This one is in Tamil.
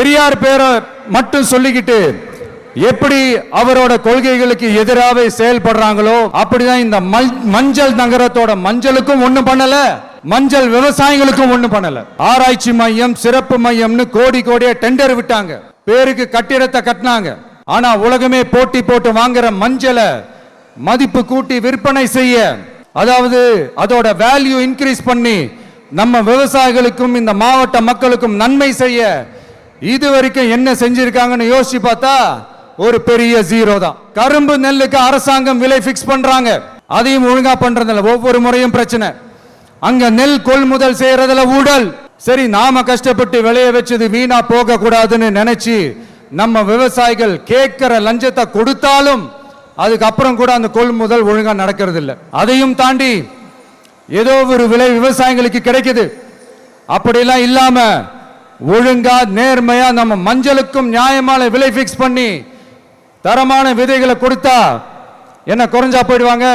பெரியார் பேரை மட்டும் சொல்லிக்கிட்டு எப்படி அவரோட கொள்கைகளுக்கு எதிராக செயல்படுறாங்களோ அப்படிதான் இந்த மஞ்சள் நகரத்தோட மஞ்சளுக்கும் ஒண்ணும் பண்ணல, மஞ்சள் விவசாயிகளுக்கும் ஒண்ணும் பண்ணல. ஆராய்ச்சி மையம், சிறப்பு மையம்னு கோடி கோடியா டெண்டர் விட்டாங்க, பேருக்கு கட்டிடத்தை கட்டினாங்க. ஆனா உலகமே போட்டி போட்டு வாங்குற மஞ்சளை மதிப்பு கூட்டி விற்பனை செய்ய, அதாவது அதோட வேல்யூ இன்க்ரீஸ் பண்ணி நம்ம விவசாயிகளுக்கும் இந்த மாவட்ட மக்களுக்கும் நன்மை செய்ய இதுவரைக்கும் என்ன செஞ்சிருக்காங்கன்னு யோசிச்சு பார்த்தா ஒரு பெரிய ஜீரோ தான். கரும்பு நெல்லுக்கு அரசாங்கம் விலை பிக்ஸ் பண்றாங்க, அதையும் ஒழுங்கா பண்றதில்ல. ஒவ்வொரு முறையும் பிரச்சனை. அங்க நெல் கொள்முதல் செய்யறதுல ஊழல். சரி, நாம கஷ்டப்பட்டு விளைய வச்சது வீணா போக கூடாதுன்னு நினைச்சு நம்ம விவசாயிகள் கேட்கிற லஞ்சத்தை கொடுத்தாலும் அதுக்கப்புறம் கூட அந்த கொள்முதல் ஒழுங்கா நடக்கிறது இல்லை. அதையும் தாண்டி ஏதோ ஒரு விலை விவசாயிகளுக்கு கிடைக்குது. அப்படிலாம் இல்லாம ஒழுங்கா நேர்மையா நம்ம மஞ்சளுக்கும் நியாயமான விலை பிக்ஸ் பண்ணி தரமான விதைகளை கொடுத்தா என்ன குறைஞ்சா போயிடுவாங்க?